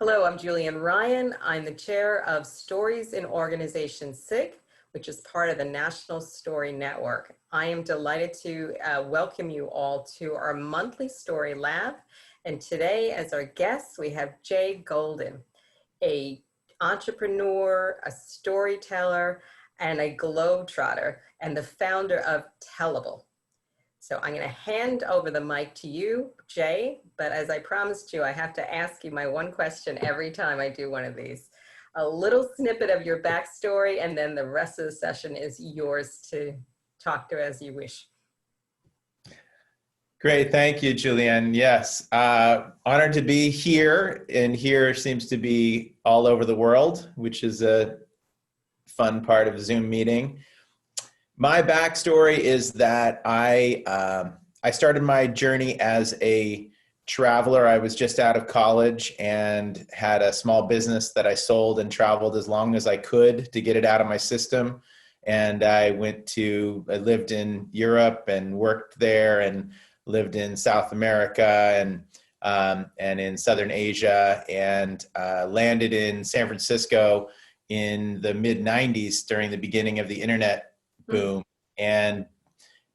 Hello, I'm Julian Ryan. I'm the chair of Stories in Organization SIG, which is part of the National Story Network. I am delighted to welcome you all to our monthly story lab. And today, as our guests, we have Jay Golden, an entrepreneur, a storyteller, and a globetrotter, and the founder of Tellable. So I'm going to hand over the mic to you, Jay, but as I promised you, I have to ask you my one question every time I do one of these. A little snippet of your backstory, and then the rest of the session is yours to talk to as you wish. Great, thank you, Julianne. Yes, honored to be here, and here seems to be all over the world, which is a fun part of a Zoom meeting. My backstory is that I started my journey as a traveler. I was just out of college and had a small business that I sold and traveled as long as I could to get it out of my system. And I lived in Europe and worked there, and lived in South America and in Southern Asia, and landed in San Francisco in the mid-90s during the beginning of the internet boom, and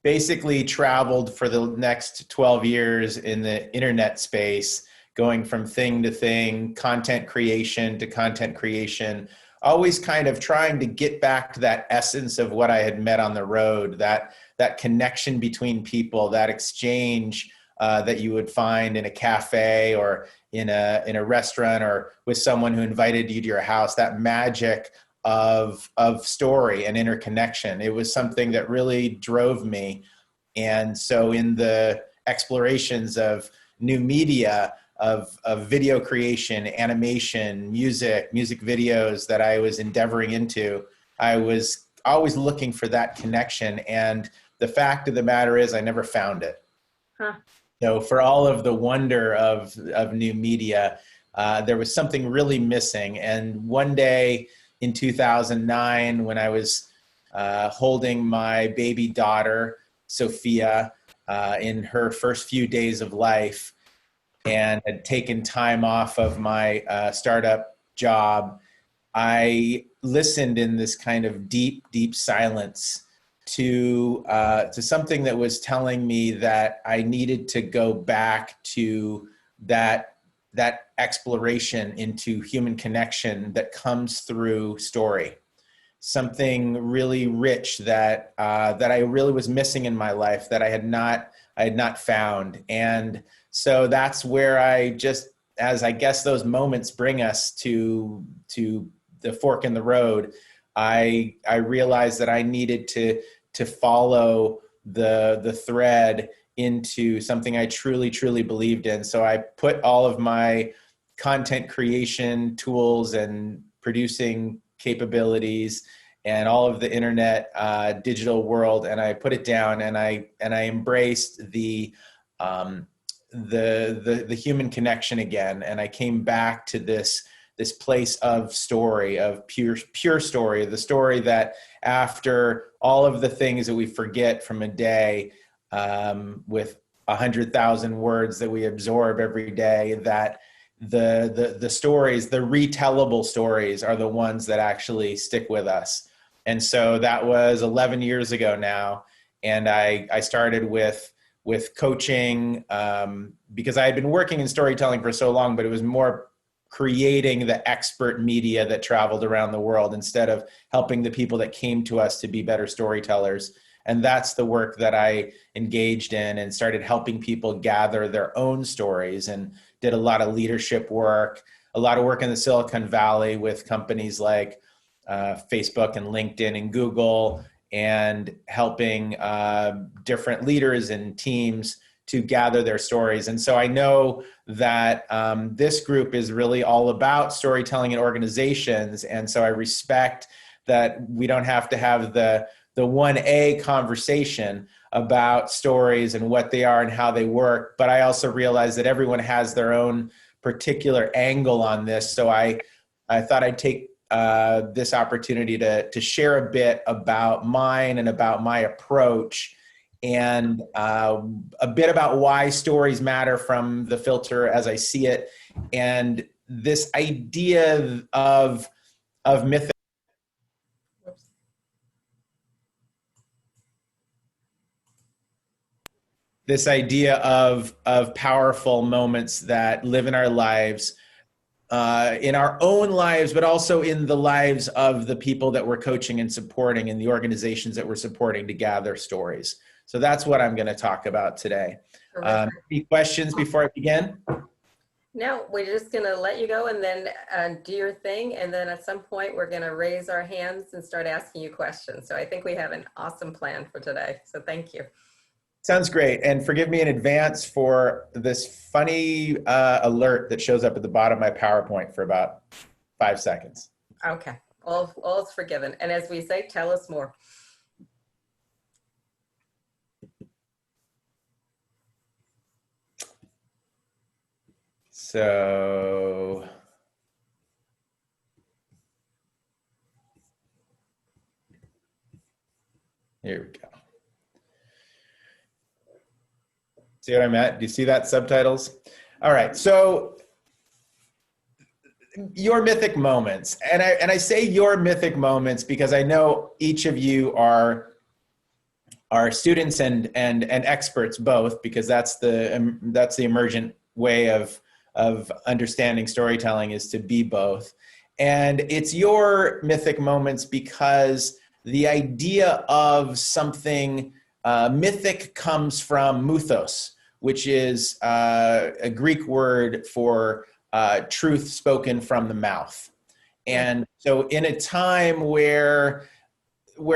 basically traveled for the next 12 years in the internet space, going from thing to thing, content creation to content creation, always kind of trying to get back to that essence of what I had met on the road, that connection between people, that exchange that you would find in a cafe or in a restaurant or with someone who invited you to your house, that magic of story and interconnection. It was something that really drove me. And so in the explorations of new media, of video creation, animation, music videos that I was endeavoring into, I was always looking for that connection. And the fact of the matter is I never found it. So for all of the wonder of new media, there was something really missing. And one day, in 2009, when I was holding my baby daughter, Sophia, in her first few days of life, and had taken time off of my startup job, I listened in this kind of deep, deep silence to something that was telling me that I needed to go back to that exploration into human connection that comes through story, something really rich that I really was missing in my life that I had not found. And so that's where as I guess those moments bring us to the fork in the road, I realized that I needed to follow the thread into something I truly, truly believed in. So I put all of my content creation tools and producing capabilities and all of the internet digital world, and I put it down, and I embraced the human connection again. And I came back to this place of story, of pure story, the story that after all of the things that we forget from a day, with 100,000 words that we absorb every day, that the stories, the retellable stories, are the ones that actually stick with us. And so that was 11 years ago now. And I started with coaching, because I had been working in storytelling for so long, but it was more creating the expert media that traveled around the world instead of helping the people that came to us to be better storytellers. And that's the work that I engaged in, and started helping people gather their own stories, and did a lot of leadership work, a lot of work in the Silicon Valley with companies like Facebook and LinkedIn and Google, and helping different leaders and teams to gather their stories. And so I know that this group is really all about storytelling in organizations. And so I respect that we don't have to have the 1A conversation about stories and what they are and how they work. But I also realize that everyone has their own particular angle on this. So I thought I'd take this opportunity to share a bit about mine and about my approach, and a bit about why stories matter from the filter as I see it, and this idea of myth. This idea of powerful moments that live in our lives, in our own lives, but also in the lives of the people that we're coaching and supporting and the organizations that we're supporting to gather stories. So that's what I'm going to talk about today. Any questions before I begin? No, we're just going to let you go and then do your thing. And then at some point, we're going to raise our hands and start asking you questions. So I think we have an awesome plan for today. So thank you. Sounds great. And forgive me in advance for this funny alert that shows up at the bottom of my PowerPoint for about 5 seconds. Okay, all is forgiven. And as we say, tell us more. So here we go. See what I'm at? Do you see that, subtitles? All right, so your mythic moments. And I say your mythic moments because I know each of you are students and experts both, because that's the emergent way of understanding storytelling, is to be both. And it's your mythic moments because the idea of something mythic comes from mythos, which is a Greek word for truth spoken from the mouth. And so in a time where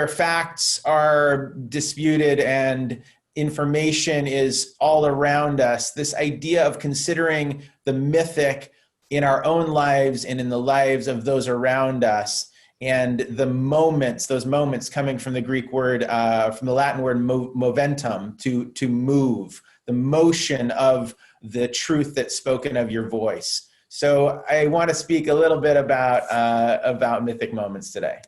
facts are disputed and information is all around us, this idea of considering the mythic in our own lives and in the lives of those around us, and the moments, those moments coming from the Greek word, from the Latin word moventum, to move, the motion of the truth that's spoken of your voice. So I want to speak a little bit about mythic moments today.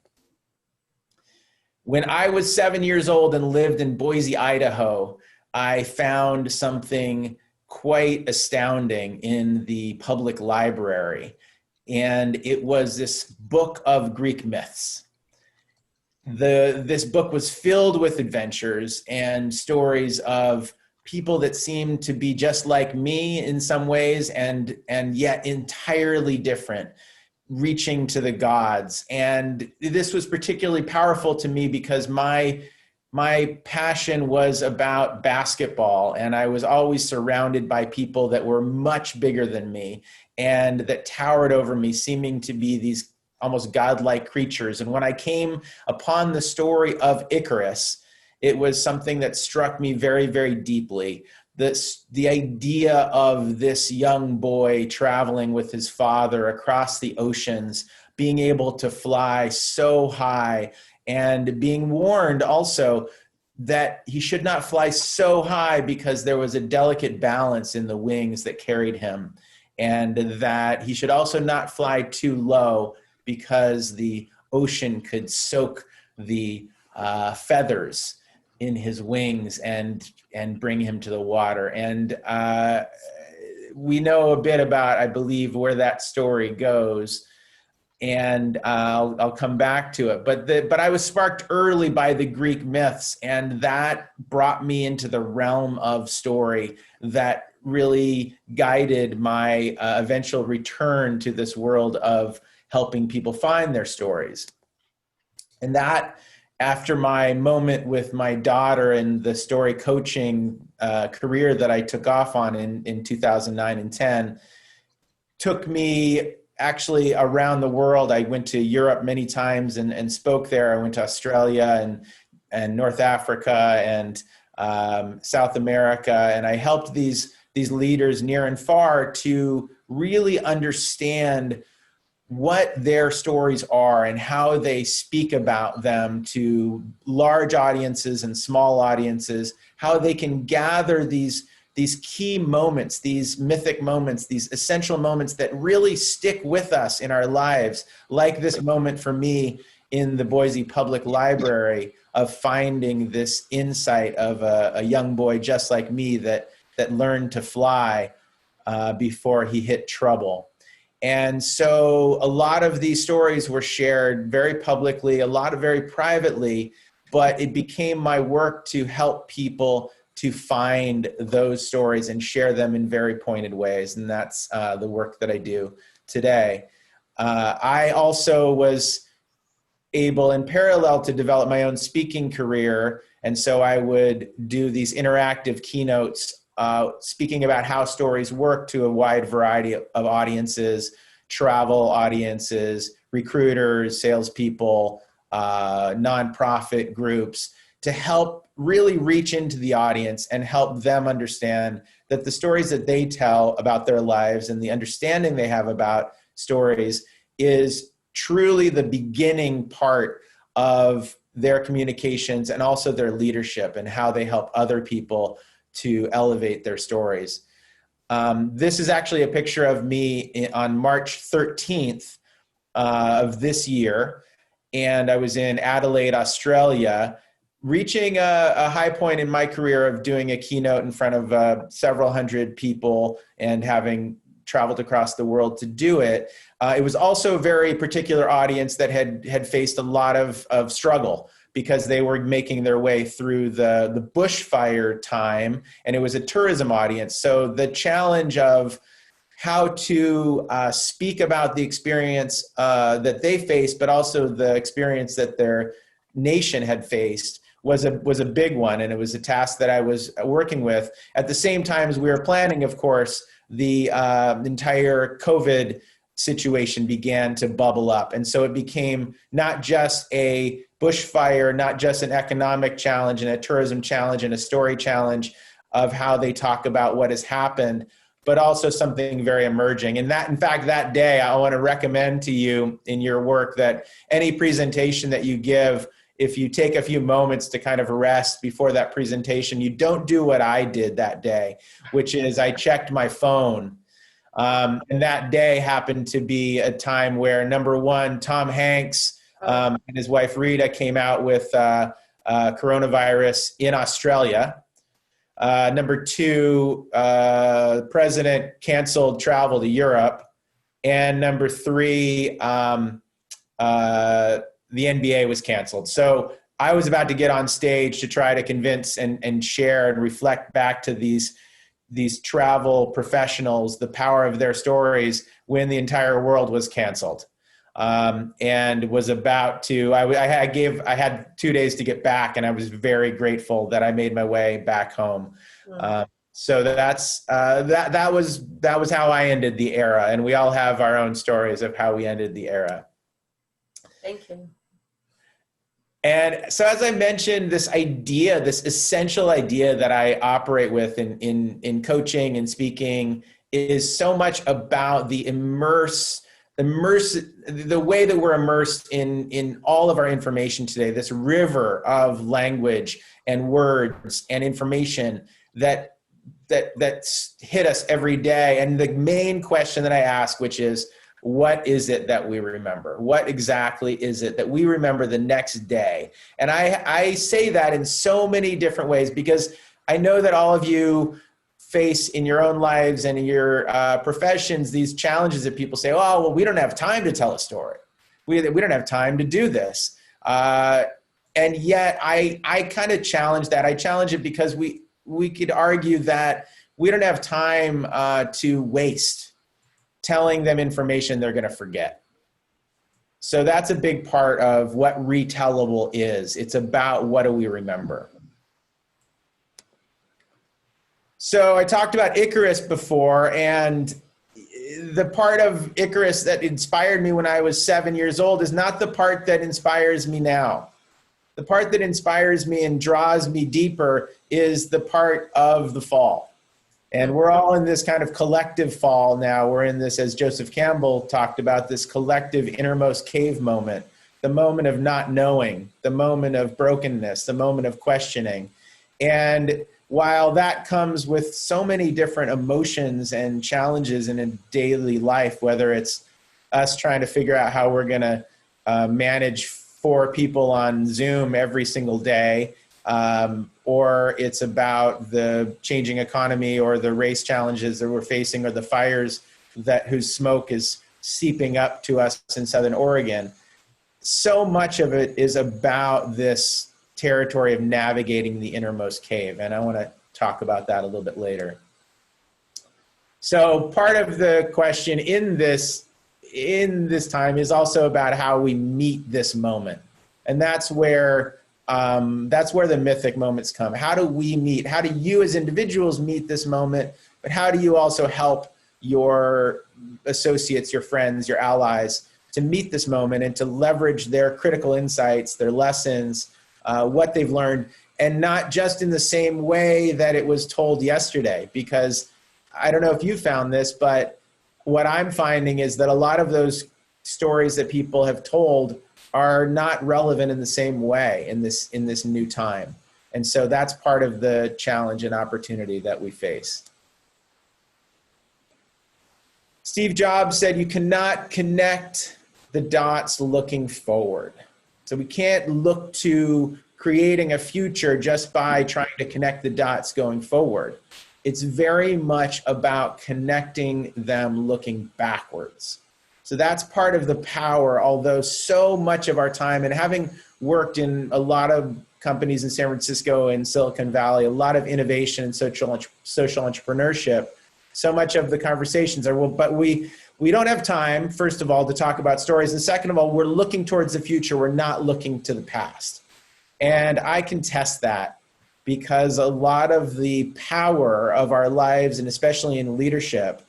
When I was 7 years old and lived in Boise, Idaho, I found something quite astounding in the public library. And it was this book of Greek myths. This book was filled with adventures and stories of people that seemed to be just like me in some ways, and yet entirely different, reaching to the gods. And this was particularly powerful to me because my passion was about basketball, and I was always surrounded by people that were much bigger than me and that towered over me, seeming to be these almost godlike creatures. And when I came upon the story of Icarus, it was something that struck me very, very deeply. The idea of this young boy traveling with his father across the oceans, being able to fly so high, and being warned also that he should not fly so high because there was a delicate balance in the wings that carried him, and that he should also not fly too low because the ocean could soak the feathers in his wings and bring him to the water. And we know a bit about, I believe, where that story goes, and I'll come back to it. But I was sparked early by the Greek myths, and that brought me into the realm of story that really guided my eventual return to this world of helping people find their stories. And that, after my moment with my daughter and the story coaching career that I took off on in 2009 and 10, took me actually around the world. I went to Europe many times and spoke there. I went to Australia and North Africa and South America, and I helped these leaders near and far to really understand what their stories are and how they speak about them to large audiences and small audiences, how they can gather these key moments, these mythic moments, these essential moments that really stick with us in our lives, like this moment for me in the Boise Public Library of finding this insight of a young boy just like me that learned to fly before he hit trouble. And so a lot of these stories were shared very publicly, a lot of very privately, but it became my work to help people to find those stories and share them in very pointed ways. And that's the work that I do today. I also was able in parallel to develop my own speaking career. And so I would do these interactive keynotes speaking about how stories work to a wide variety of audiences, travel audiences, recruiters, salespeople, nonprofit groups, to help really reach into the audience and help them understand that the stories that they tell about their lives and the understanding they have about stories is truly the beginning part of their communications and also their leadership and how they help other people to elevate their stories. This is actually a picture of me on March 13th of this year. And I was in Adelaide, Australia, reaching a high point in my career of doing a keynote in front of several hundred people and having traveled across the world to do it. It was also a very particular audience that had faced a lot of struggle because they were making their way through the bushfire time, and it was a tourism audience. So the challenge of how to speak about the experience that they faced, but also the experience that their nation had faced was a big one, and it was a task that I was working with. At the same time as we were planning, of course, the entire COVID situation began to bubble up. And so it became not just a bushfire, not just an economic challenge and a tourism challenge and a story challenge of how they talk about what has happened, but also something very emerging. And that, in fact, that day, I want to recommend to you in your work that any presentation that you give, if you take a few moments to kind of rest before that presentation, you don't do what I did that day, which is I checked my phone. And that day happened to be a time where, number one, Tom Hanks and his wife Rita came out with coronavirus in Australia. Number two, the president canceled travel to Europe. And number three, the NBA was canceled. So I was about to get on stage to try to convince and share and reflect back to these travel professionals the power of their stories when the entire world was canceled. And was about to, I had 2 days to get back, and I was very grateful that I made my way back home. So that was how I ended the era, and we all have our own stories of how we ended the era. Thank you. And so, as I mentioned, this essential idea that I operate with in coaching and speaking is so much about the the way that we're immersed in all of our information today, this river of language and words and information that hit us every day. And the main question that I ask, which is, what is it that we remember? What exactly is it that we remember the next day? And I say that in so many different ways, because I know that all of you face in your own lives and in your professions these challenges that people say, oh, well, we don't have time to tell a story. We don't have time to do this. And yet I kind of challenge that. I challenge it because we could argue that we don't have time to waste telling them information they're going to forget. So that's a big part of what retellable is. It's about what do we remember. So I talked about Icarus before, and the part of Icarus that inspired me when I was 7 years old is not the part that inspires me now. The part that inspires me and draws me deeper is the part of the fall. And we're all in this kind of collective fall now. We're in this, as Joseph Campbell talked about, this collective innermost cave moment, the moment of not knowing, the moment of brokenness, the moment of questioning. And while that comes with so many different emotions and challenges in a daily life, whether it's us trying to figure out how we're going to manage 4 people on Zoom every single day, or it's about the changing economy or the race challenges that we're facing or the fires whose smoke is seeping up to us in Southern Oregon, so much of it is about this territory of navigating the innermost cave. And I want to talk about that a little bit later. So part of the question in this time is also about how we meet this moment. And that's where the mythic moments come. How do we meet? How do you as individuals meet this moment? But how do you also help your associates, your friends, your allies to meet this moment and to leverage their critical insights, their lessons, what they've learned, and not just in the same way that it was told yesterday? Because I don't know if you found this, but what I'm finding is that a lot of those stories that people have told are not relevant in the same way in this new time. And so that's part of the challenge and opportunity that we face. Steve Jobs said you cannot connect the dots looking forward. So we can't look to creating a future just by trying to connect the dots going forward. It's very much about connecting them looking backwards. So that's part of the power, although so much of our time, and having worked in a lot of companies in San Francisco and Silicon Valley, a lot of innovation and social entrepreneurship, so much of the conversations are, well, but we don't have time, first of all, to talk about stories. And second of all, we're looking towards the future. We're not looking to the past. And I can test that, because a lot of the power of our lives, and especially in leadership,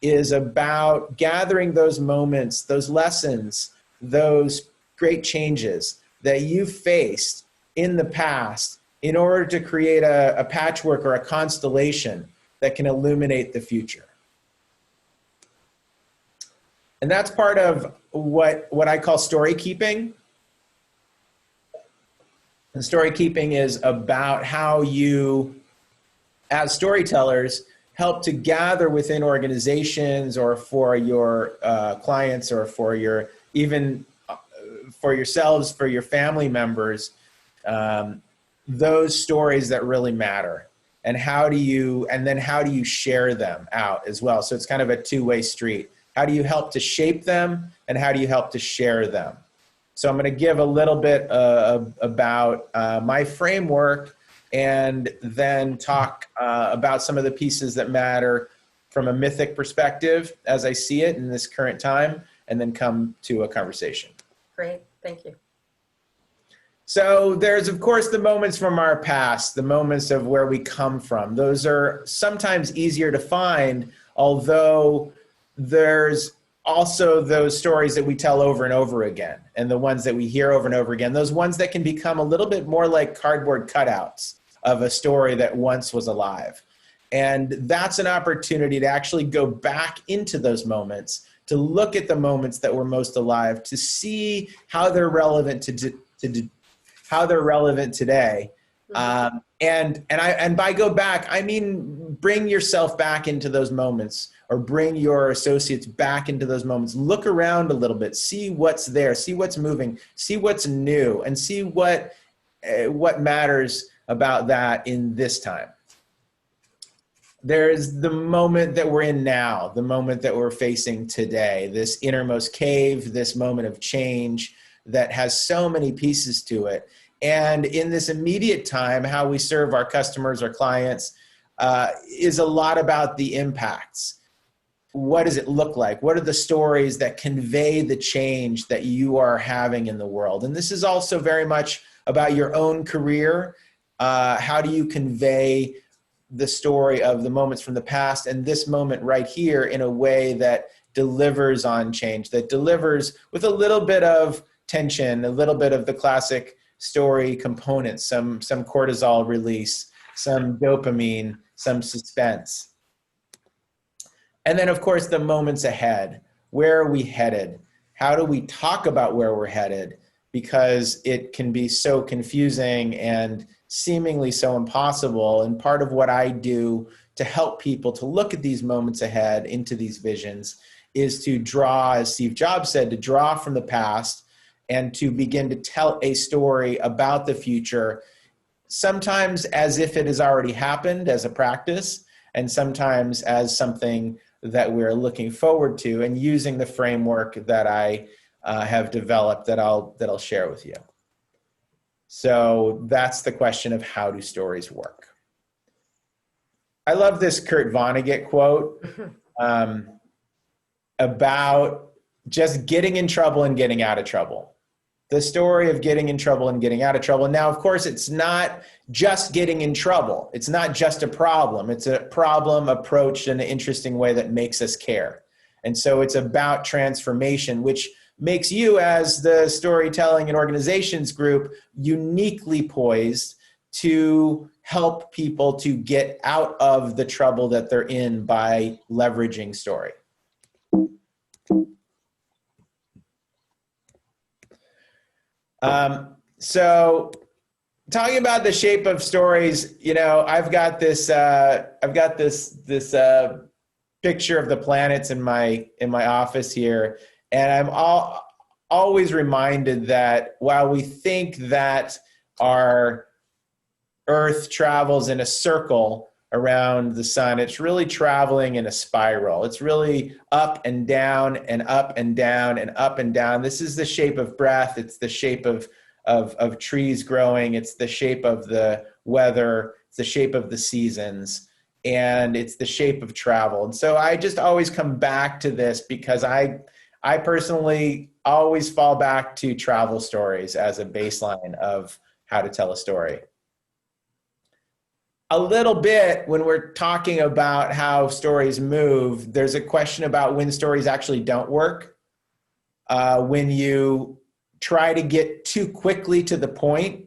is about gathering those moments, those lessons, those great changes that you faced in the past in order to create a patchwork or a constellation that can illuminate the future. And that's part of what I call story keeping. And story keeping is about how you, as storytellers, help to gather within organizations or for your clients or for your, even for yourselves, for your family members, those stories that really matter. And how do you share them out as well? So it's kind of a two-way street. How do you help to shape them, and how do you help to share them? So I'm going to give a little bit about my framework, and then talk about some of the pieces that matter from a mythic perspective as I see it in this current time, and then come to a conversation. Great, thank you. So there's, of course, the moments from our past, the moments of where we come from. Those are sometimes easier to find, although there's also those stories that we tell over and over again, and the ones that we hear over and over again, those ones that can become a little bit more like cardboard cutouts of a story that once was alive. And that's an opportunity to actually go back into those moments, to look at the moments that were most alive, to see how they're relevant today. And by go back, I mean bring yourself back into those moments, or bring your associates back into those moments. Look around a little bit, see what's there, see what's moving, see what's new, and see what matters about that in this time. There's the moment that we're in now, the moment that we're facing today, this innermost cave, this moment of change that has so many pieces to it. And in this immediate time, how we serve our customers, our clients, is a lot about the impacts. What does it look like? What are the stories that convey the change that you are having in the world? And this is also very much about your own career. How do you convey the story of the moments from the past and this moment right here in a way that delivers on change, that delivers with a little bit of tension, a little bit of the classic story components, some cortisol release, some dopamine, some suspense. And then, of course, the moments ahead. Where are we headed? How do we talk about where we're headed? Because it can be so confusing and seemingly so impossible. And part of what I do to help people to look at these moments ahead into these visions is to draw, as Steve Jobs said, to draw from the past and to begin to tell a story about the future, sometimes as if it has already happened as a practice, and sometimes as something that we're looking forward to, and using the framework that I have developed that I'll share with you. So that's the question of how do stories work. I love this Kurt Vonnegut quote about just getting in trouble and getting out of trouble. The story of getting in trouble and getting out of trouble. Now, of course, it's not just getting in trouble. It's not just a problem. It's a problem approached in an interesting way that makes us care. And so it's about transformation, which makes you, as the storytelling and organizations group, uniquely poised to help people to get out of the trouble that they're in by leveraging story. So talking about the shape of stories, you know, I've got this picture of the planets in my office here, and I'm always reminded that while we think that our Earth travels in a circle around the sun, it's really traveling in a spiral. It's really up and down and up and down and up and down. This is the shape of breath. It's the shape of trees growing. It's the shape of the weather. It's the shape of the seasons. And it's the shape of travel. And so I just always come back to this because I personally always fall back to travel stories as a baseline of how to tell a story. A little bit when we're talking about how stories move, there's a question about when stories actually don't work. When you try to get too quickly to the point,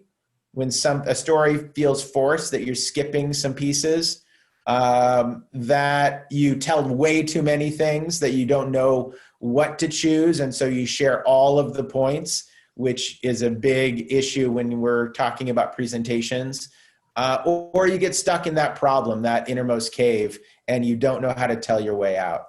when a story feels forced, that you're skipping some pieces, that you tell way too many things, that you don't know what to choose, and so you share all of the points, which is a big issue when we're talking about presentations. Or you get stuck in that problem, that innermost cave, and you don't know how to tell your way out.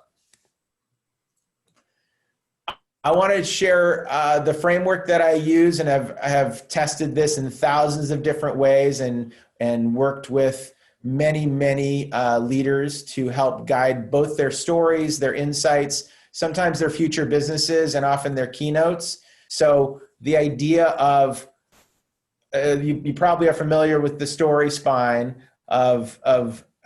I want to share the framework that I use, and have tested this in thousands of different ways, and worked with many leaders to help guide both their stories, their insights, sometimes their future businesses, and often their keynotes. So the idea of you probably are familiar with the story spine of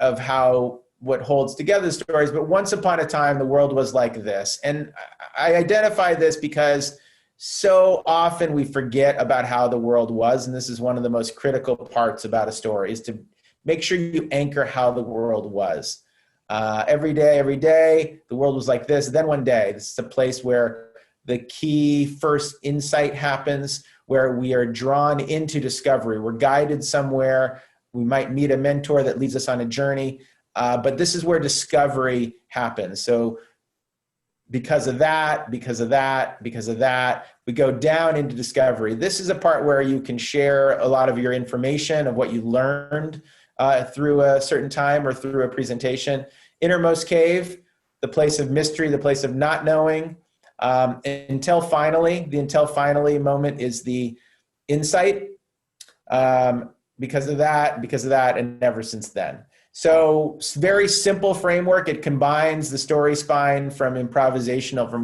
how what holds together the stories, but once upon a time the world was like this. And I identify this because so often we forget about how the world was, and this is one of the most critical parts about a story, is to make sure you anchor how the world was. Every day, the world was like this. Then one day, this is a place where the key first insight happens, where we are drawn into discovery. We're guided somewhere. We might meet a mentor that leads us on a journey, but this is where discovery happens. So because of that, we go down into discovery. This is a part where you can share a lot of your information of what you learned through a certain time or through a presentation. Innermost cave, the place of mystery, the place of not knowing. Until finally, the until finally moment is the insight. Because of that, and never since then. So very simple framework. It combines the story spine from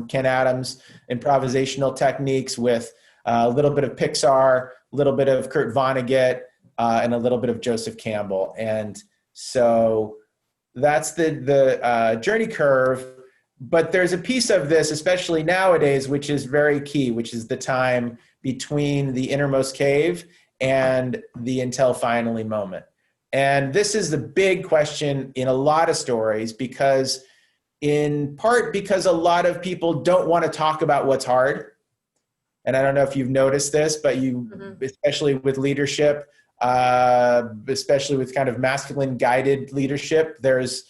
Ken Adams' improvisational techniques with a little bit of Pixar, a little bit of Kurt Vonnegut, and a little bit of Joseph Campbell. And so that's the journey curve. But there's a piece of this, especially nowadays, which is very key, which is the time between the innermost cave and the until finally moment. And this is the big question in a lot of stories, because in part because a lot of people don't want to talk about what's hard. And I don't know if you've noticed this, but especially with leadership, especially with kind of masculine guided leadership, there's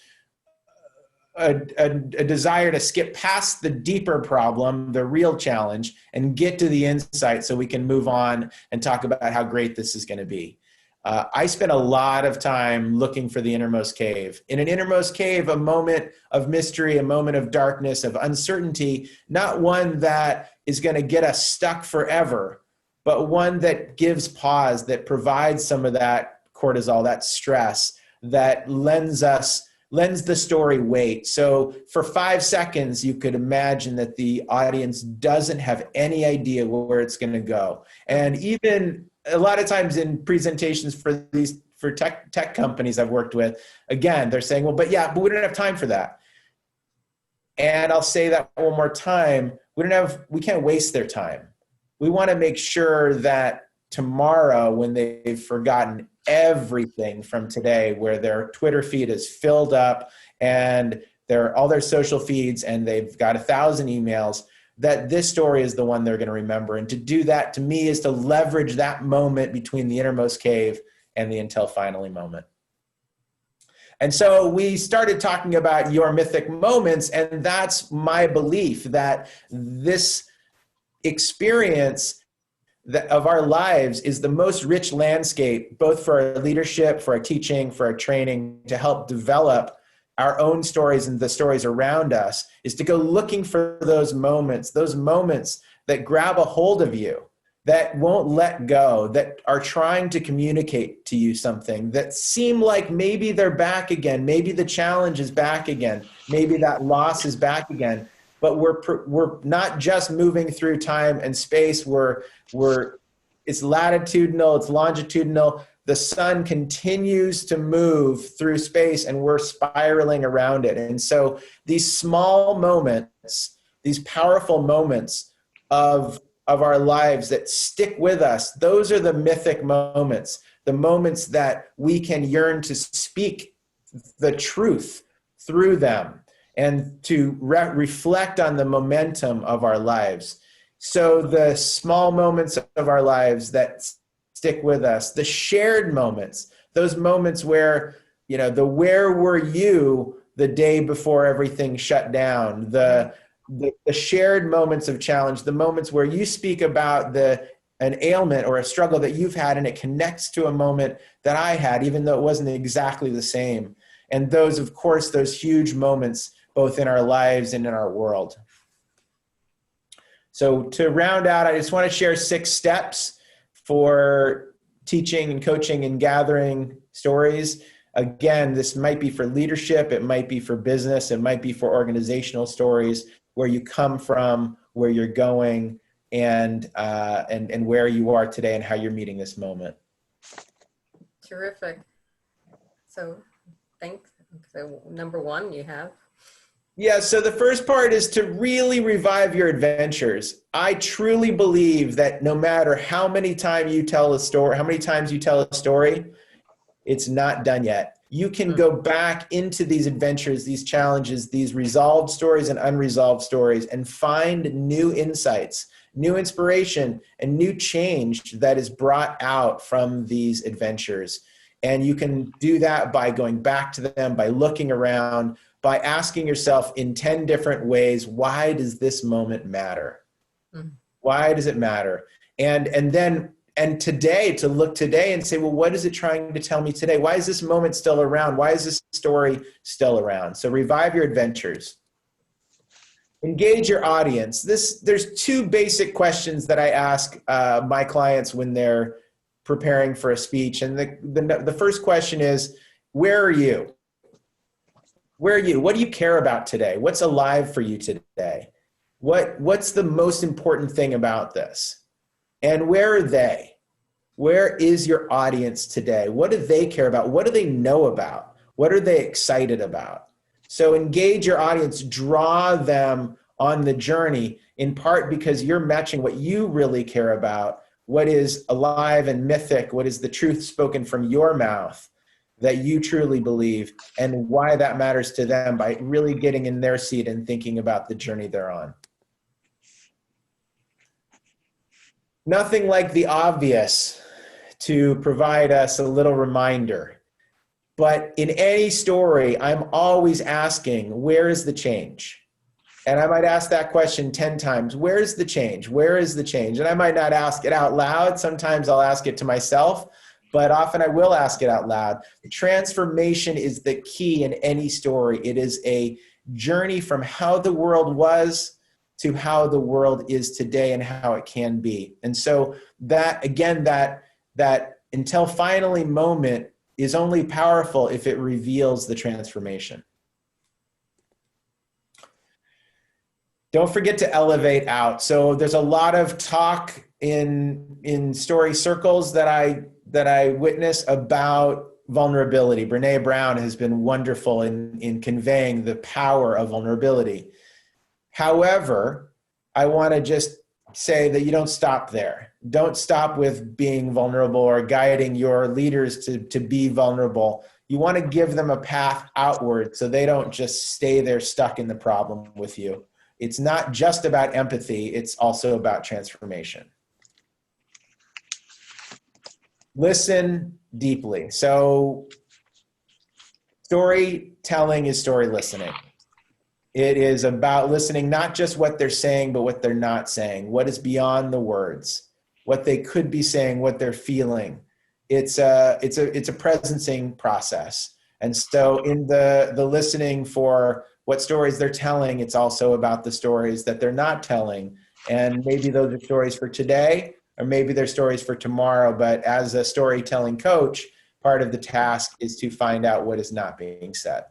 a desire to skip past the deeper problem, the real challenge, and get to the insight so we can move on and talk about how great this is going to be. I spent a lot of time looking for the innermost cave. In an innermost cave, a moment of mystery, a moment of darkness, of uncertainty, not one that is going to get us stuck forever, but one that gives pause, that provides some of that cortisol, that stress, that lends us lends the story weight. So for 5 seconds, you could imagine that the audience doesn't have any idea where it's going to go. And even a lot of times in presentations for tech companies I've worked with, again, they're saying, well, but we don't have time for that. And I'll say that one more time. We can't waste their time. We want to make sure that tomorrow, when they've forgotten everything from today, where their Twitter feed is filled up and all their social feeds and they've got 1,000 emails, that this story is the one they're going to remember. And to do that, to me, is to leverage that moment between the innermost cave and the until finally moment. And so we started talking about your mythic moments, and that's my belief that this experience of our lives is the most rich landscape, both for our leadership, for our teaching, for our training, to help develop our own stories and the stories around us, is to go looking for those moments that grab a hold of you, that won't let go, that are trying to communicate to you something, that seem like maybe they're back again, maybe the challenge is back again, maybe that loss is back again. But we're not just moving through time and space. It's latitudinal, it's longitudinal. The sun continues to move through space, and we're spiraling around it. And so these small moments, these powerful moments of our lives that stick with us, those are the mythic moments, the moments that we can yearn to speak the truth through them, and to reflect on the momentum of our lives. So the small moments of our lives that stick with us, the shared moments, those moments where, where were you the day before everything shut down, the shared moments of challenge, the moments where you speak about an ailment or a struggle that you've had, and it connects to a moment that I had, even though it wasn't exactly the same. And those, of course, those huge moments, both in our lives and in our world. So to round out, I just want to share 6 steps for teaching and coaching and gathering stories. Again, this might be for leadership, it might be for business, it might be for organizational stories, where you come from, where you're going, and where you are today and how you're meeting this moment. Terrific. So thanks. So number 1, you have? Yeah, so the first part is to really revive your adventures. I truly believe that no matter how many times you tell a story, it's not done yet. You can go back into these adventures, these challenges, these resolved stories and unresolved stories, and find new insights, new inspiration, and new change that is brought out from these adventures. And you can do that by going back to them, by looking around, by asking yourself in 10 different ways, why does this moment matter? Why does it matter? And today, to look today and say, well, what is it trying to tell me today? Why is this moment still around? Why is this story still around? So revive your adventures. Engage your audience. There's 2 basic questions that I ask my clients when they're preparing for a speech. And the first question is, where are you? Where are you? What do you care about today? What's alive for you today? What's the most important thing about this? And where are they? Where is your audience today? What do they care about? What do they know about? What are they excited about? So engage your audience, draw them on the journey, in part because you're matching what you really care about, what is alive and mythic, what is the truth spoken from your mouth that you truly believe, and why that matters to them, by really getting in their seat and thinking about the journey they're on. Nothing like the obvious to provide us a little reminder. But in any story, I'm always asking, where is the change? And I might ask that question 10 times. Where's the change? Where is the change? And I might not ask it out loud. Sometimes I'll ask it to myself, but often I will ask it out loud. The transformation is the key in any story. It is a journey from how the world was to how the world is today and how it can be. And so that, again, that until finally moment is only powerful if it reveals the transformation. Don't forget to elevate out. So there's a lot of talk in story circles that I witness about vulnerability. Brene Brown has been wonderful in conveying the power of vulnerability. However, I want to just say that you don't stop there. Don't stop with being vulnerable or guiding your leaders to be vulnerable. You want to give them a path outward so they don't just stay there stuck in the problem with you. It's not just about empathy, it's also about transformation. Listen deeply. So storytelling is story listening. It is about listening, not just what they're saying, but what they're not saying, what is beyond the words, what they could be saying, what they're feeling. It's a presencing process. And so in the listening for what stories they're telling, it's also about the stories that they're not telling. And maybe those are stories for today, or maybe they're stories for tomorrow. But as a storytelling coach, part of the task is to find out what is not being said.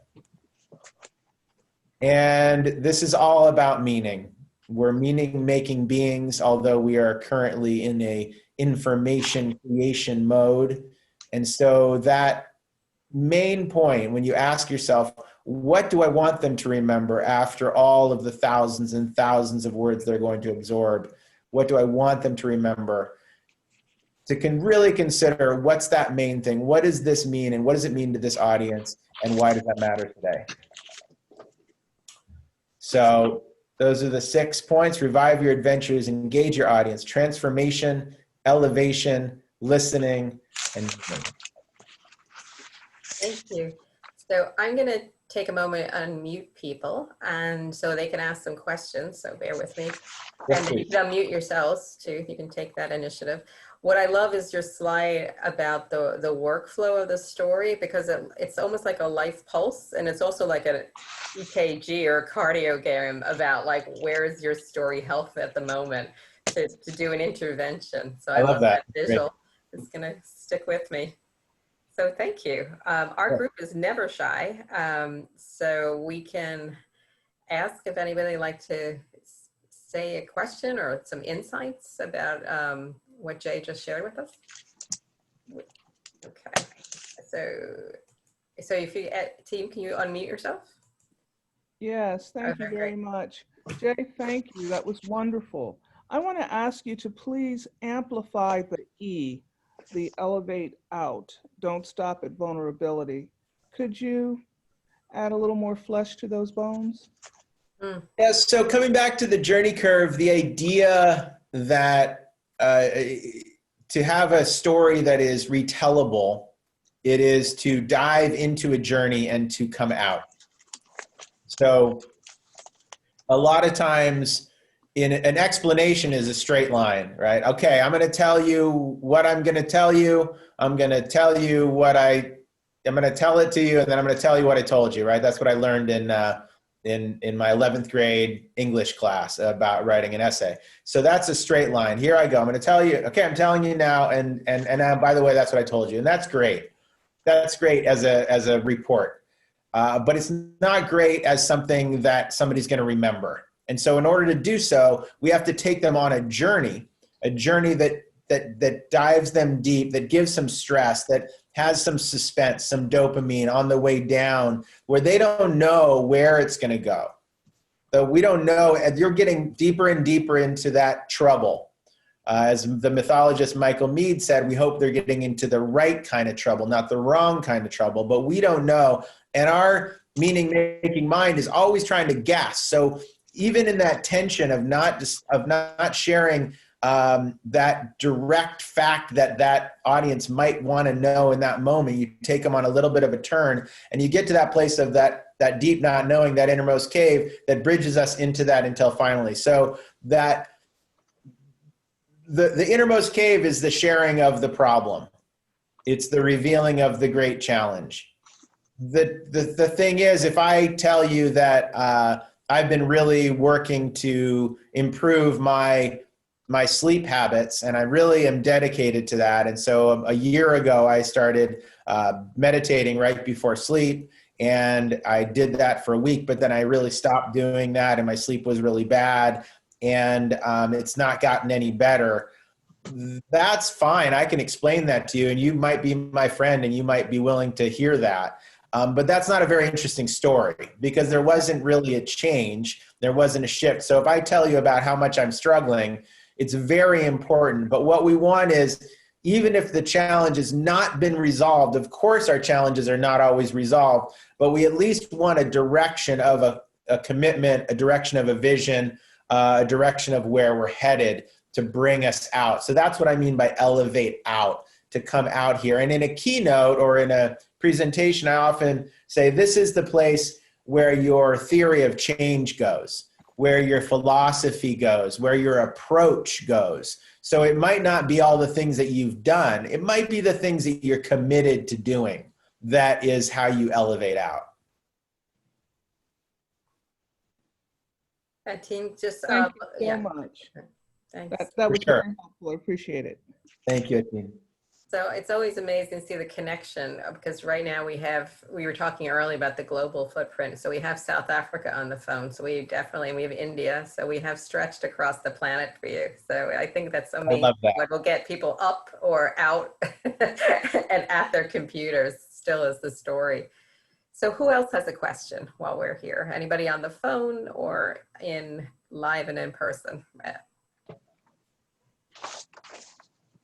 And this is all about meaning. We're meaning-making beings, although we are currently in a information creation mode. And so that main point, when you ask yourself, what do I want them to remember after all of the thousands and thousands of words they're going to absorb? What do I want them to remember? Really consider, what's that main thing? What does this mean? And what does it mean to this audience? And why does that matter today? So those are the 6 points. Revive your adventures, engage your audience, transformation, elevation, listening, and movement. Thank you. So I'm going to take a moment and unmute people, and so they can ask some questions. So bear with me. And then you can unmute yourselves too. You can take that initiative. What I love is your slide about the workflow of the story, because it's almost like a life pulse, and it's also like an EKG or cardiogram about like, where is your story health at the moment to do an intervention. So I love that visual. Great. It's going to stick with me. So thank you. Our group is never shy, so we can ask if anybody would like to say a question or some insights about what Jay just shared with us. Okay, so if you, team, can you unmute yourself? Yes, thank you very much. Jay, thank you. That was wonderful. I want to ask you to please amplify the E, the elevate out. Don't stop at vulnerability. Could you add a little more flesh to those bones? Yes, so coming back to the journey curve, the idea that to have a story that is retellable, it is to dive into a journey and to come out. So a lot of times in an explanation is a straight line, right? Okay, I'm going to tell you what I'm going to tell you. I'm going to tell you what I'm going to tell it to you, and then I'm going to tell you what I told you, right? That's what I learned in my 11th grade English class about writing an essay. So that's a straight line. Here I go. I'm going to tell you, okay, I'm telling you now, and by the way, that's what I told you. And that's great. That's great as a report. But it's not great as something that somebody's going to remember. And so in order to do so, we have to take them on a journey that dives them deep, that gives some stress, that has some suspense, some dopamine on the way down, where they don't know where it's going to go. So we don't know, and you're getting deeper and deeper into that trouble. As the mythologist Michael Meade said, we hope they're getting into the right kind of trouble, not the wrong kind of trouble, but we don't know. And our meaning-making mind is always trying to guess. So even in that tension of not sharing that direct fact that audience might want to know in that moment, you take them on a little bit of a turn, and you get to that place of that deep not knowing, that innermost cave that bridges us into that until finally. So that the innermost cave is the sharing of the problem. It's the revealing of the great challenge. The thing is, if I tell you that I've been really working to improve my my sleep habits, and I really am dedicated to that. And so a year ago, I started meditating right before sleep, and I did that for a week, but then I really stopped doing that, and my sleep was really bad, and it's not gotten any better. That's fine. I can explain that to you, and you might be my friend, and you might be willing to hear that. But that's not a very interesting story, because there wasn't really a change. There wasn't a shift. So if I tell you about how much I'm struggling, it's very important. But what we want is, even if the challenge has not been resolved, of course our challenges are not always resolved, but we at least want a direction of a commitment, a direction of a vision, a direction of where we're headed to bring us out. So that's what I mean by elevate out, to come out here. And in a keynote or in a presentation, I often say, this is the place where your theory of change goes, where your philosophy goes, where your approach goes. So it might not be all the things that you've done. It might be the things that you're committed to doing. That is how you elevate out. Team, just Thank you so much. Thanks. That was sure. very helpful. I appreciate it. Thank you, Atin. So it's always amazing to see the connection, because right now we were talking earlier about the global footprint. So we have South Africa on the phone. So we have India. So we have stretched across the planet for you. So I think that's amazing. I love that. What will get people up or out and at their computers still is the story. So who else has a question while we're here? Anybody on the phone or live and in person?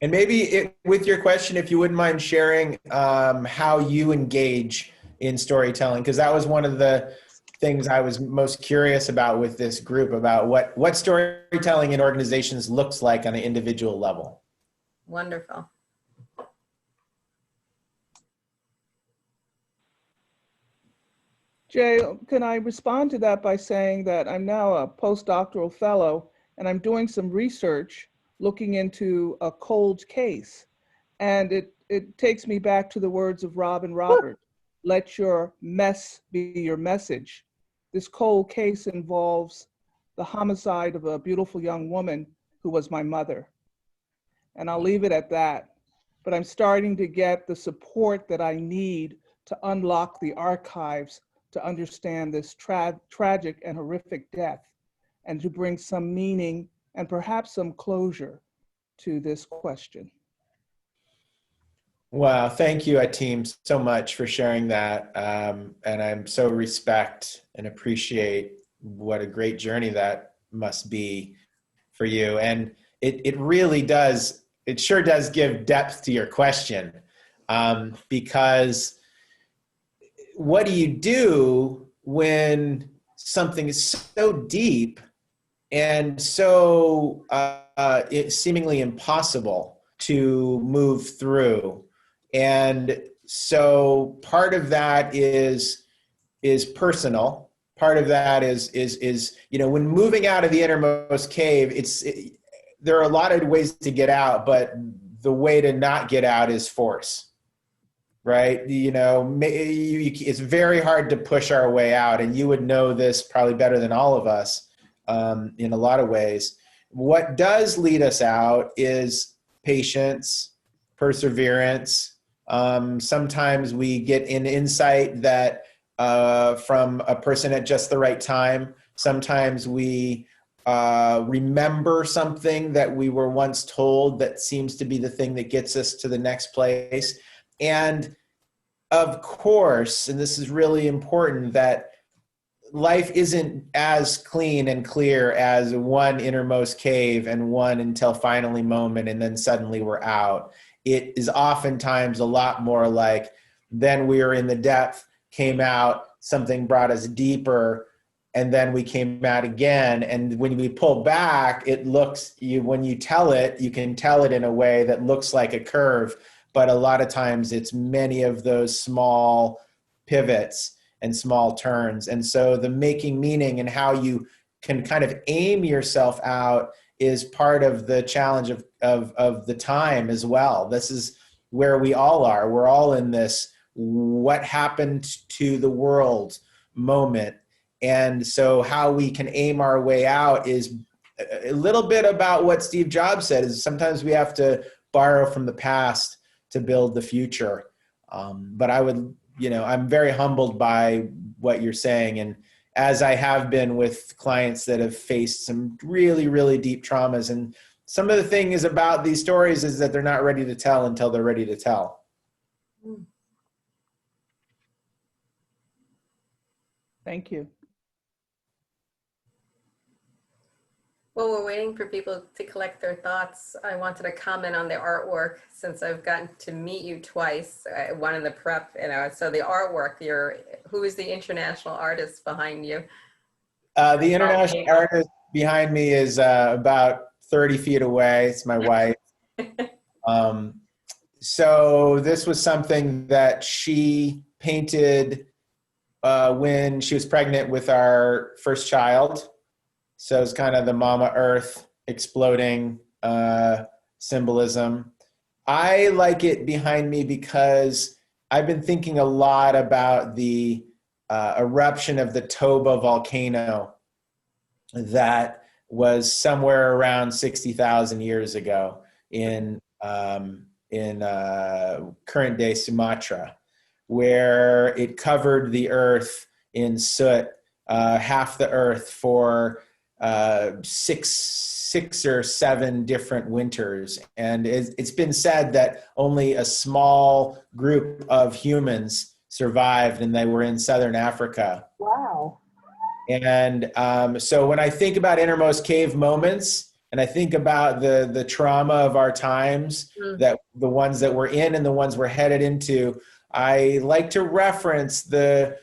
And maybe with your question, if you wouldn't mind sharing how you engage in storytelling, because that was one of the things I was most curious about with this group, about what storytelling in organizations looks like on an individual level. Wonderful. Jay, can I respond to that by saying that I'm now a postdoctoral fellow, and I'm doing some research looking into a cold case. And it takes me back to the words of Robin Roberts: let your mess be your message. This cold case involves the homicide of a beautiful young woman who was my mother. And I'll leave it at that. But I'm starting to get the support that I need to unlock the archives to understand this tragic and horrific death, and to bring some meaning and perhaps some closure to this question. Wow, thank you, Atin, so much for sharing that. And I'm so respect and appreciate what a great journey that must be for you. And it really does, it sure does give depth to your question, because what do you do when something is so deep and so it's seemingly impossible to move through? And so part of that is personal. Part of that is when moving out of the innermost cave, there are a lot of ways to get out, but the way to not get out is force. Right? It's very hard to push our way out, and you would know this probably better than all of us in a lot of ways. What does lead us out is patience, perseverance. Sometimes we get an insight that from a person at just the right time. Sometimes we remember something that we were once told that seems to be the thing that gets us to the next place. And of course, and this is really important, that life isn't as clean and clear as one innermost cave and one until finally moment, and then suddenly we're out. It is oftentimes a lot more like, then we were in the depth, came out, something brought us deeper, and then we came out again. And when we pull back, when you tell it, you can tell it in a way that looks like a curve. But a lot of times it's many of those small pivots and small turns. And so the making meaning and how you can kind of aim yourself out is part of the challenge of the time as well. This is where we all are. We're all in this what happened to the world moment. And so how we can aim our way out is a little bit about what Steve Jobs said is sometimes we have to borrow from the past to build the future. But I would, I'm very humbled by what you're saying. And as I have been with clients that have faced some really, really deep traumas. And some of the thing is about these stories is that they're not ready to tell until they're ready to tell. Thank you. Well, we're waiting for people to collect their thoughts. I wanted to comment on the artwork since I've gotten to meet you twice, one in the prep, so the artwork, who is the international artist behind you? The international artist behind me is about 30 feet away. It's my wife. So this was something that she painted when she was pregnant with our first child. So it's kind of the Mama Earth exploding symbolism. I like it behind me because I've been thinking a lot about the eruption of the Toba volcano that was somewhere around 60,000 years ago in current day Sumatra, where it covered the earth in soot, half the earth for six or seven different winters. And it's been said that only a small group of humans survived, and they were in Southern Africa. Wow. And so when I think about innermost cave moments, and I think about the trauma of our times, that the ones that we're in and the ones we're headed into, I like to reference the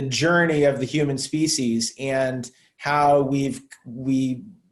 journey of the human species and how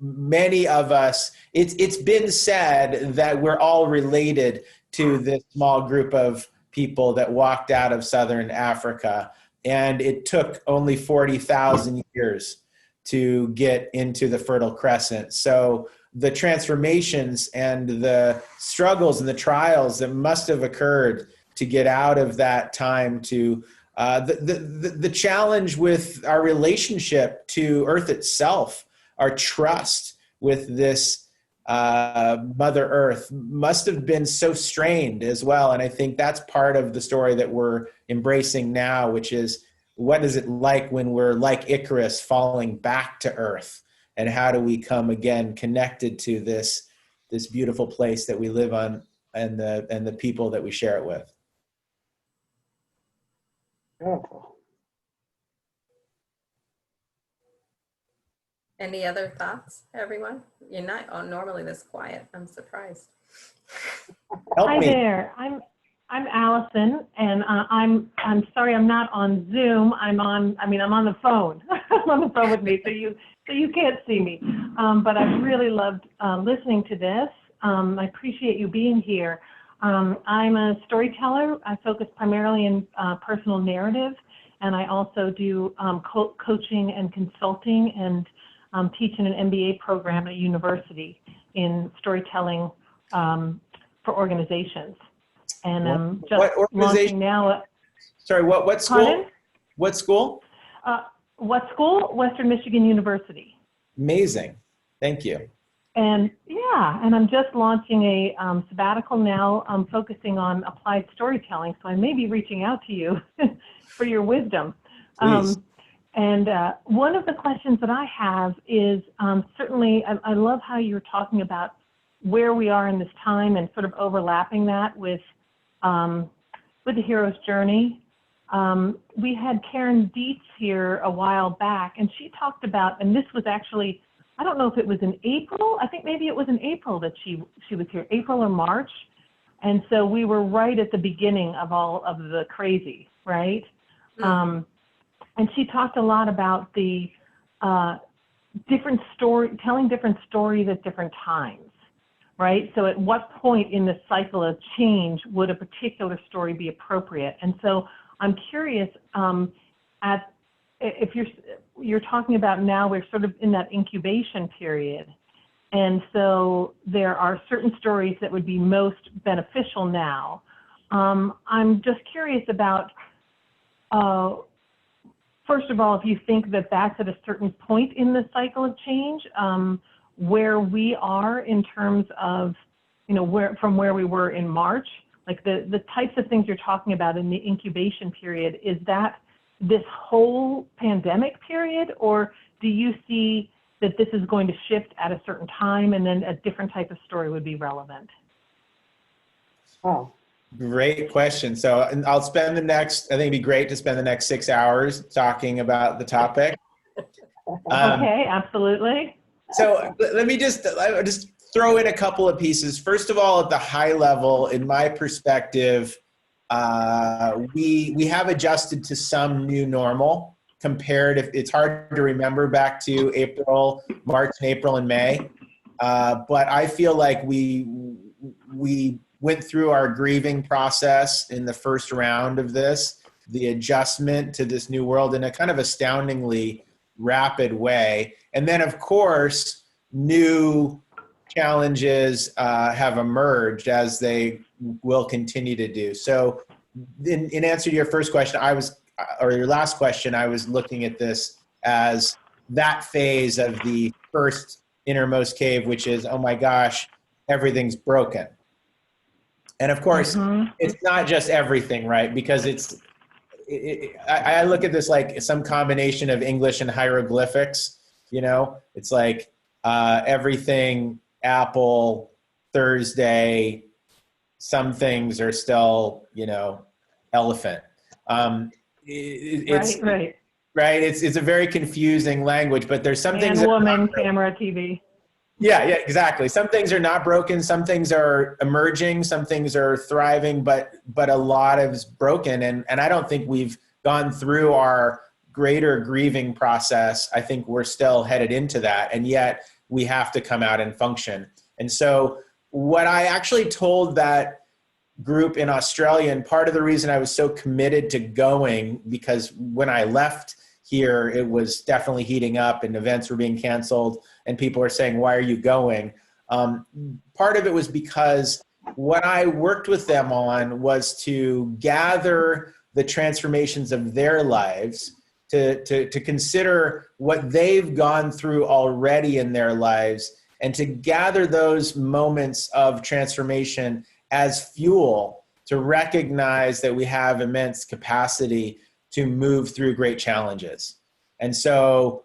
many of us, it's been said that we're all related to this small group of people that walked out of Southern Africa. And it took only 40,000 years to get into the Fertile Crescent. So the transformations and the struggles and the trials that must have occurred to get out of that time to the challenge with our relationship to Earth itself, our trust with this Mother Earth must have been so strained as well. And I think that's part of the story that we're embracing now, which is what is it like when we're like Icarus falling back to Earth, and how do we come again connected to this beautiful place that we live on and the people that we share it with. Beautiful. Any other thoughts, everyone? You're not normally this quiet. I'm surprised. Hi there. I'm Allison, and I'm sorry I'm not on Zoom. I'm on the phone. I'm on the phone with me, so you can't see me. But I've really loved listening to this. I appreciate you being here. I'm a storyteller. I focus primarily in personal narrative, and I also do coaching and consulting, and teach in an MBA program at a university in storytelling for organizations. And I'm just launching now. Sorry, what school? Pardon? What school? What school? Western Michigan University. Amazing. Thank you. And yeah, and I'm just launching a sabbatical now. I'm focusing on applied storytelling, so I may be reaching out to you for your wisdom. And one of the questions that I have is certainly, I love how you're talking about where we are in this time and sort of overlapping that with the hero's journey. We had Karen Dietz here a while back, and she talked about, and this was actually, I don't know if it was in April. I think maybe it was in April that she was here, April or March. And so we were right at the beginning of all of the crazy, right? Mm-hmm. And she talked a lot about the telling different stories at different times, right? So at what point in the cycle of change would a particular story be appropriate? And so I'm curious, if you're talking about now, we're sort of in that incubation period. And so there are certain stories that would be most beneficial now. I'm just curious about, first of all, if you think that that's at a certain point in the cycle of change, where we are in terms of, you know, from where we were in March? Like the types of things you're talking about in the incubation period, is that this whole pandemic period, or do you see that this is going to shift at a certain time and then a different type of story would be relevant? Oh, Great question. So I'll spend I think it'd be great to spend the next 6 hours talking about the topic. Okay, absolutely. So let me just throw in a couple of pieces. First of all, at the high level, in my perspective, we have adjusted to some new normal compared. It's hard to remember back to March and April and May, but I feel like we went through our grieving process in the first round of this, the adjustment to this new world in a kind of astoundingly rapid way. And then, of course, new challenges have emerged, as they will continue to do. So in answer to your first question, or your last question, I was looking at this as that phase of the first innermost cave, which is, oh my gosh, everything's broken. And of course, it's not just everything, right? Because I look at this like some combination of English and hieroglyphics, you know? It's like everything, Apple, Thursday, some things are still, you know, elephant. It's, right. Right? It's a very confusing language, but there's some things. Man, woman, camera, TV. Yeah, exactly. Some things are not broken. Some things are emerging. Some things are thriving, but a lot is broken. And I don't think we've gone through our greater grieving process. I think we're still headed into that. And yet we have to come out and function. And so what I actually told that group in Australia, and part of the reason I was so committed to going, because when I left here, it was definitely heating up and events were being canceled and people are saying, why are you going? Part of it was because what I worked with them on was to gather the transformations of their lives, to consider what they've gone through already in their lives, and to gather those moments of transformation as fuel to recognize that we have immense capacity to move through great challenges. And so,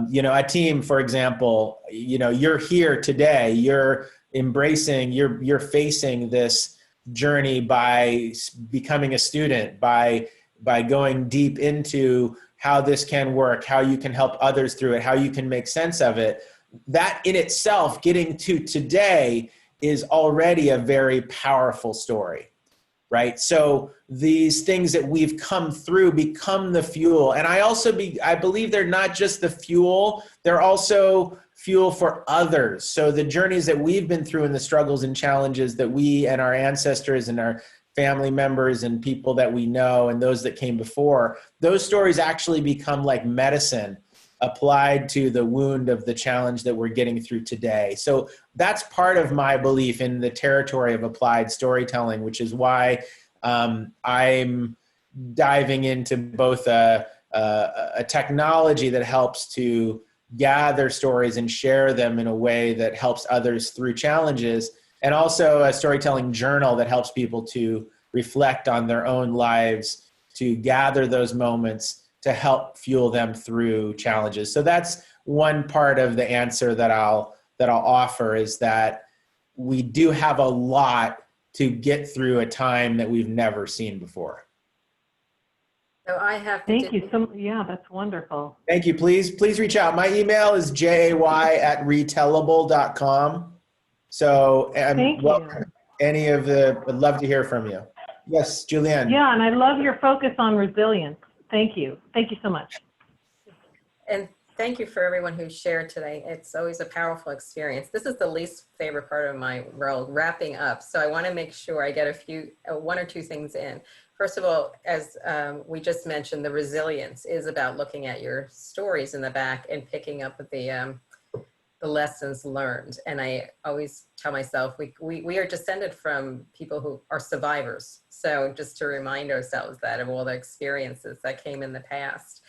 you know, a team, for example, you know, you're here today, you're embracing, you're facing this journey by becoming a student, by going deep into how this can work, how you can help others through it, how you can make sense of it. That in itself, getting to today, is already a very powerful story, right? So these things that we've come through become the fuel. And I believe they're not just the fuel, they're also fuel for others. So the journeys that we've been through and the struggles and challenges that we and our ancestors and our family members and people that we know and those that came before, those stories actually become like medicine applied to the wound of the challenge that we're getting through today. So that's part of my belief in the territory of applied storytelling, which is why I'm diving into both a technology that helps to gather stories and share them in a way that helps others through challenges, and also a storytelling journal that helps people to reflect on their own lives, to gather those moments to help fuel them through challenges. So that's one part of the answer that I'll offer, is that we do have a lot to get through a time that we've never seen before. So I have to Thank you. Yeah, that's wonderful. Thank you. Please reach out. My email is jay@retellable.com. So Thank you. I'd love to hear from you. Yes, Julianne. Yeah, and I love your focus on resilience. Thank you. Thank you so much. And thank you for everyone who shared today. It's always a powerful experience. This is the least favorite part of my role, wrapping up. So I want to make sure I get one or two things in. First of all, as we just mentioned, the resilience is about looking at your stories in the back and picking up the lessons learned. And I always tell myself, we are descended from people who are survivors. So just to remind ourselves that of all the experiences that came in the past.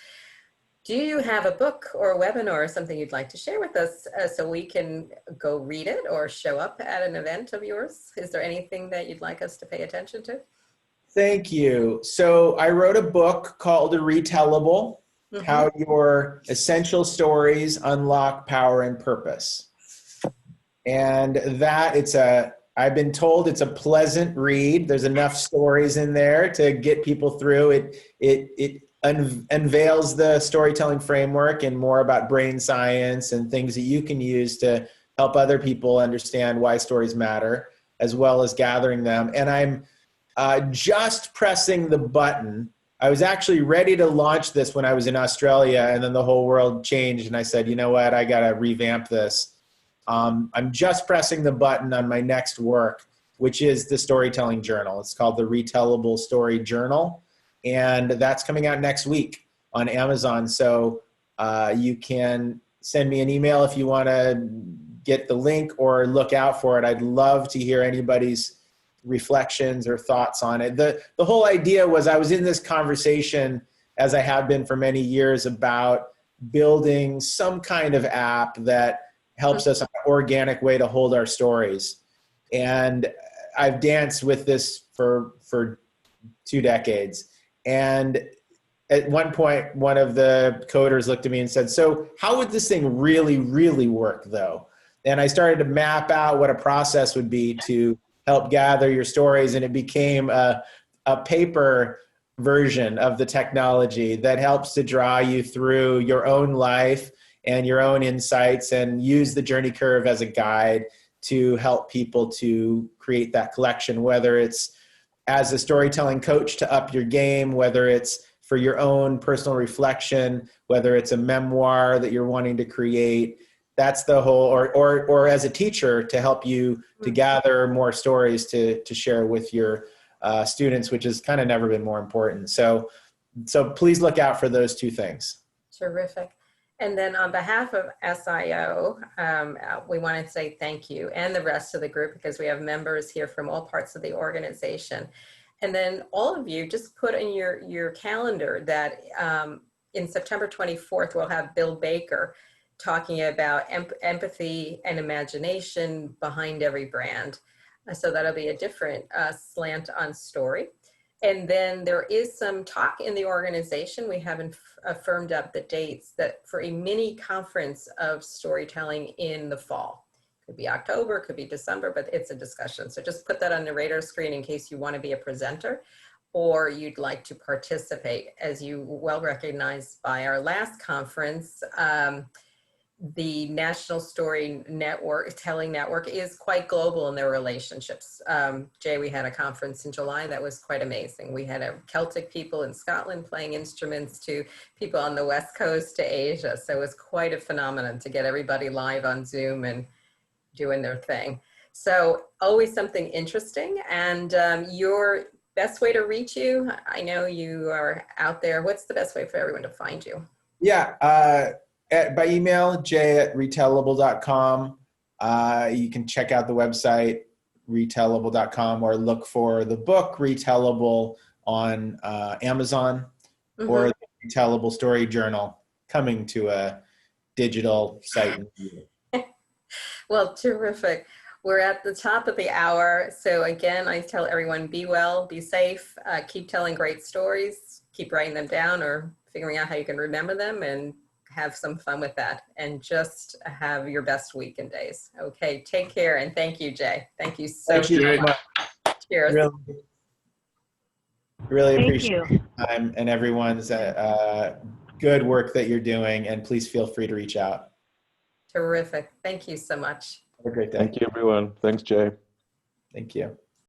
Do you have a book or a webinar or something you'd like to share with us so we can go read it or show up at an event of yours? Is there anything that you'd like us to pay attention to? Thank you. So I wrote a book called Retellable, How Your Essential Stories Unlock Power and Purpose. And that I've been told it's a pleasant read. There's enough stories in there to get people through. It unveils the storytelling framework and more about brain science and things that you can use to help other people understand why stories matter, as well as gathering them. And I'm just pressing the button. I was actually ready to launch this when I was in Australia, and then the whole world changed, and I said, you know what, I got to revamp this. I'm just pressing the button on my next work, which is the storytelling journal. It's called the Retellable Story Journal, and that's coming out next week on Amazon. So you can send me an email if you want to get the link or look out for it. I'd love to hear anybody's reflections or thoughts on it. The whole idea was I was in this conversation, as I have been for many years, about building some kind of app that helps us an organic way to hold our stories. And I've danced with this for 2 decades. And at one point, one of the coders looked at me and said, so how would this thing really, really work though? And I started to map out what a process would be to help gather your stories. And it became a paper version of the technology that helps to draw you through your own life and your own insights, and use the journey curve as a guide to help people to create that collection, whether it's as a storytelling coach to up your game, whether it's for your own personal reflection, whether it's a memoir that you're wanting to create. That's the whole, or as a teacher to help you to gather more stories to share with your students, which has kind of never been more important. So please look out for those 2 things. Terrific. And then on behalf of SIO, we want to say thank you, and the rest of the group, because we have members here from all parts of the organization. And then all of you, just put in your calendar that in September 24th, we'll have Bill Baker talking about empathy and imagination behind every brand. So that'll be a different slant on story. And then there is some talk in the organization. We haven't firmed up the dates that for a mini conference of storytelling in the fall. Could be October, could be December, but it's a discussion. So just put that on the radar screen in case you want to be a presenter or you'd like to participate. As you well recognized by our last conference, the National Story Network, Telling Network, is quite global in their relationships. Jay, we had a conference in July that was quite amazing. We had Celtic people in Scotland playing instruments to people on the West Coast to Asia. So it was quite a phenomenon to get everybody live on Zoom and doing their thing. So always something interesting. And your best way to reach you, I know you are out there. What's the best way for everyone to find you? Yeah. By email, jay@retellable.com. You can check out the website, retellable.com, or look for the book, Retellable, on Amazon, or the Retellable Story Journal, coming to a digital site. Well, terrific. We're at the top of the hour. So again, I tell everyone, be well, be safe, keep telling great stories, keep writing them down or figuring out how you can remember them, and have some fun with that, and just have your best week and days. Okay, take care, and thank you, Jay. Thank you so much. Cheers. Really appreciate your time and everyone's good work that you're doing, and please feel free to reach out. Terrific. Thank you so much. Have a great day. Thank you, everyone. Thanks, Jay. Thank you.